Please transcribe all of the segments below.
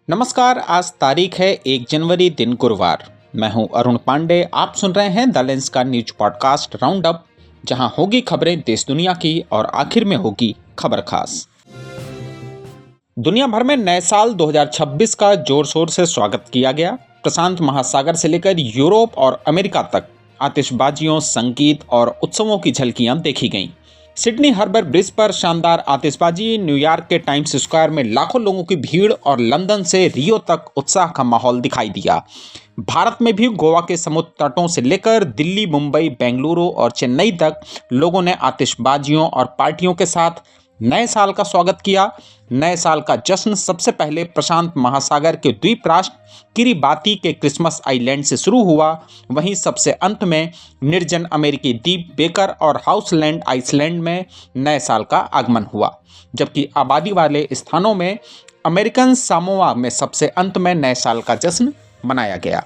नमस्कार। आज तारीख है 1 जनवरी, दिन गुरुवार। मैं हूं अरुण पांडे। आप सुन रहे हैं द लेंस का न्यूज पॉडकास्ट राउंड अप, जहां होगी खबरें देश दुनिया की और आखिर में होगी खबर खास। दुनिया भर में नए साल 2026 का जोर शोर से स्वागत किया गया। प्रशांत महासागर से लेकर यूरोप और अमेरिका तक आतिशबाजियों, संगीत और उत्सवों की झलकियां देखी गईं। सिडनी हार्बर ब्रिज पर शानदार आतिशबाजी, न्यूयॉर्क के टाइम्स स्क्वायर में लाखों लोगों की भीड़ और लंदन से रियो तक उत्साह का माहौल दिखाई दिया। भारत में भी गोवा के समुद्र तटों से लेकर दिल्ली, मुंबई, बेंगलुरु और चेन्नई तक लोगों ने आतिशबाजियों और पार्टियों के साथ नए साल का स्वागत किया। नए साल का जश्न सबसे पहले प्रशांत महासागर के द्वीप राष्ट्र किरिबाती के क्रिसमस आइलैंड से शुरू हुआ। वहीं सबसे अंत में निर्जन अमेरिकी द्वीप बेकर और हाउसलैंड आइसलैंड में नए साल का आगमन हुआ, जबकि आबादी वाले स्थानों में अमेरिकन सामोआ में सबसे अंत में नए साल का जश्न मनाया गया।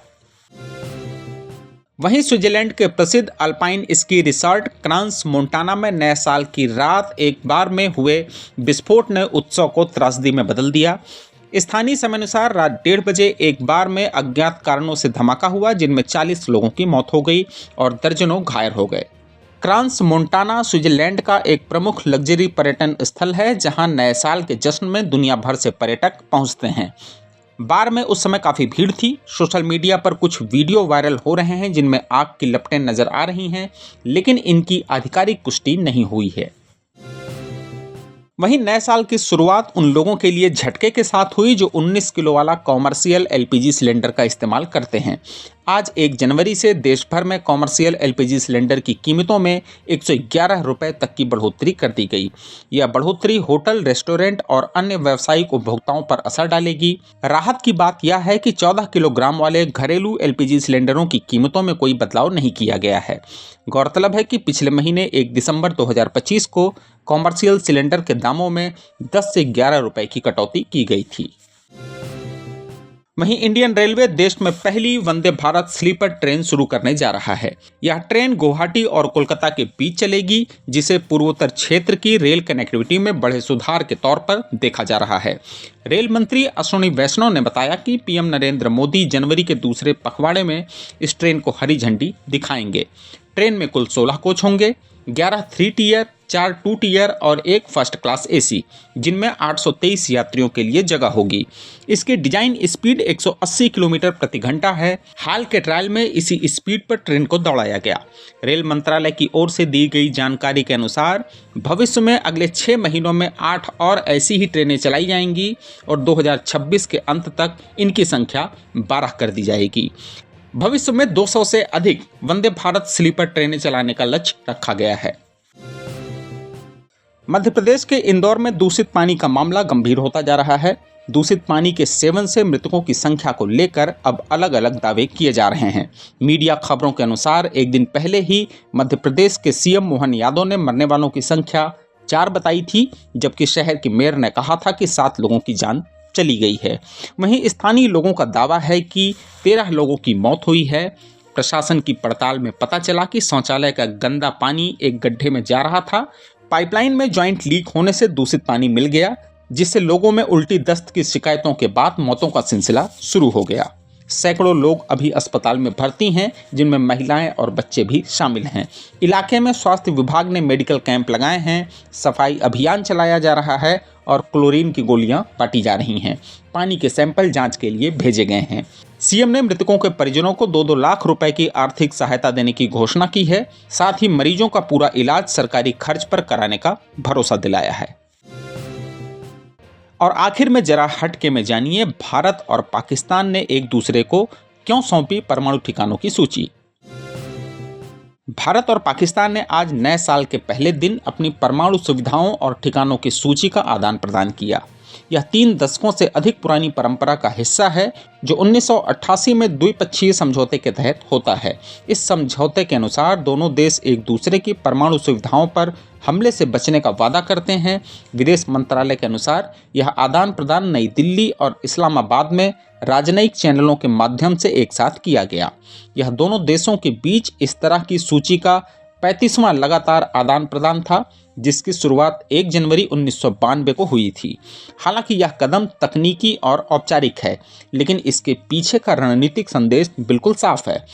वहीं स्विट्जरलैंड के प्रसिद्ध alpine ski resort cross Montana में नए साल की रात एक बार में हुए विस्फोट ने उत्सव को त्रासदी में बदल दिया। स्थानीय समय अनुसार रात 1:30 बजे एक बार में अज्ञात कारणों से धमाका हुआ, जिनमें 40 लोगों की मौत हो गई और दर्जनों घायल हो गए। क्रांस मोंटाना स्विट्जरलैंड का एक प्रमुख लग्जरी पर्यटन स्थल है, जहां नए साल के जश्न में दुनिया भर से पर्यटक पहुंचते हैं। बार में उस समय काफ़ी भीड़ थी। सोशल मीडिया पर कुछ वीडियो वायरल हो रहे हैं जिनमें आग की लपटें नजर आ रही हैं, लेकिन इनकी आधिकारिक पुष्टि नहीं हुई है। वहीं नए साल की शुरुआत उन लोगों के लिए झटके के साथ हुई जो 19 किलो वाला कॉमर्शियल एलपीजी सिलेंडर का इस्तेमाल करते हैं। आज 1 जनवरी से देश भर में कॉमर्शियल एलपीजी सिलेंडर की कीमतों में 111 रुपये तक की बढ़ोतरी कर दी गई। यह बढ़ोतरी होटल, रेस्टोरेंट और अन्य व्यावसायिक उपभोक्ताओं पर असर डालेगी। राहत की बात यह है कि 14 किलोग्राम वाले घरेलू एलपीजी सिलेंडरों की कीमतों में कोई बदलाव नहीं किया गया है। गौरतलब है कि पिछले महीने 1 दिसंबर 2025 को कॉमर्शियल सिलेंडर के दामों में 10 से 11 रुपये की कटौती की गई थी। वहीं इंडियन रेलवे देश में पहली वंदे भारत स्लीपर ट्रेन शुरू करने जा रहा है। यह ट्रेन गुवाहाटी और कोलकाता के बीच चलेगी, जिसे पूर्वोत्तर क्षेत्र की रेल कनेक्टिविटी में बड़े सुधार के तौर पर देखा जा रहा है। रेल मंत्री अश्विनी वैष्णव ने बताया कि पीएम नरेंद्र मोदी जनवरी के दूसरे पखवाड़े में इस ट्रेन को हरी झंडी दिखाएंगे। ट्रेन में कुल 16 कोच होंगे, 11 3 टियर, 4 2 टियर और 1 फर्स्ट क्लास एसी, जिनमें 823 यात्रियों के लिए जगह होगी। इसकी डिजाइन स्पीड 180 किलोमीटर प्रति घंटा है। हाल के ट्रायल में इसी स्पीड पर ट्रेन को दौड़ाया गया। रेल मंत्रालय की ओर से दी गई जानकारी के अनुसार भविष्य में अगले 6 महीनों में 8 और ऐसी ही ट्रेनें चलाई जाएंगी और 2026 के अंत तक इनकी संख्या 12 कर दी जाएगी। भविष्य में 200 से अधिक वंदे भारत स्लीपर ट्रेनें चलाने का लक्ष्य रखा गया है। मध्य प्रदेश के इंदौर में दूषित पानी का मामला गंभीर होता जा रहा है। दूषित पानी के सेवन से मृतकों की संख्या को लेकर अब अलग अलग दावे किए जा रहे हैं। मीडिया खबरों के अनुसार एक दिन पहले ही मध्य प्रदेश के सीएम मोहन यादव ने मरने वालों की संख्या 4 बताई थी, जबकि शहर के मेयर ने कहा था कि 7 लोगों की जान चली गई है। वहीं स्थानीय लोगों का दावा है कि 13 लोगों की मौत हुई है। प्रशासन की पड़ताल में पता चला कि शौचालय का गंदा पानी एक गड्ढे में जा रहा था। पाइपलाइन में जॉइंट लीक होने से दूषित पानी मिल गया, जिससे लोगों में उल्टी दस्त की शिकायतों के बाद मौतों का सिलसिला शुरू हो गया। सैकड़ों लोग अभी अस्पताल में भर्ती हैं, जिनमें महिलाएं और बच्चे भी शामिल हैं। इलाके में स्वास्थ्य विभाग ने मेडिकल कैंप लगाए हैं, सफाई अभियान चलाया जा रहा है और क्लोरीन की गोलियां बांटी जा रही हैं। पानी के सैंपल जांच के लिए भेजे गए हैं। सीएम ने मृतकों के परिजनों को 2-2 लाख रुपए की आर्थिक सहायता देने की घोषणा की है। साथ ही मरीजों का पूरा इलाज सरकारी खर्च पर कराने का भरोसा दिलाया है। और आखिर में जरा हटके में जानिए, भारत और पाकिस्तान ने एक दूसरे को क्यों सौंपी परमाणु ठिकानों की सूची। भारत और पाकिस्तान ने आज नए साल के पहले दिन अपनी परमाणु सुविधाओं और ठिकानों की सूची का आदान प्रदान किया। यह 3 दशकों से अधिक पुरानी परंपरा का हिस्सा है, जो 1988 में द्विपक्षीय समझौते के तहत होता है। इस समझौते के अनुसार दोनों देश एक दूसरे की परमाणु सुविधाओं पर हमले से बचने का वादा करते हैं। विदेश मंत्रालय के अनुसार यह आदान प्रदान नई दिल्ली और इस्लामाबाद में राजनयिक चैनलों के माध्यम से एक साथ किया गया। यह दोनों देशों के बीच इस तरह की सूची का 35वां लगातार आदान प्रदान था, जिसकी शुरुआत 1 जनवरी 1992 को हुई थी। हालांकि यह कदम तकनीकी और औपचारिक है, लेकिन इसके पीछे का रणनीतिक संदेश बिल्कुल साफ है।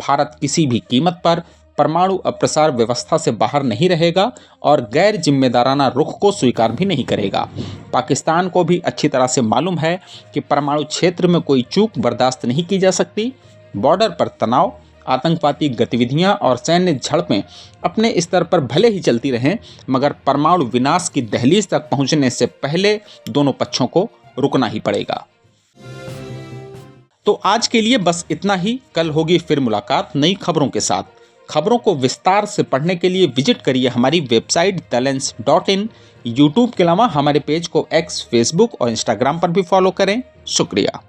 भारत किसी भी कीमत पर परमाणु अप्रसार व्यवस्था से बाहर नहीं रहेगा और गैर जिम्मेदाराना रुख को स्वीकार भी नहीं करेगा। पाकिस्तान को भी अच्छी तरह से मालूम है कि परमाणु क्षेत्र में कोई चूक बर्दाश्त नहीं की जा सकती। बॉर्डर पर तनाव, आतंकवादी गतिविधियां और सैन्य झड़पें अपने स्तर पर भले ही चलती रहें, मगर परमाणु विनाश की दहलीज तक पहुंचने से पहले दोनों पक्षों को रुकना ही पड़ेगा। तो आज के लिए बस इतना ही। कल होगी फिर मुलाकात नई खबरों के साथ। खबरों को विस्तार से पढ़ने के लिए विजिट करिए हमारी वेबसाइट theLens.in। यूट्यूब के अलावा हमारे पेज को एक्स, फेसबुक और इंस्टाग्राम पर भी फॉलो करें। शुक्रिया।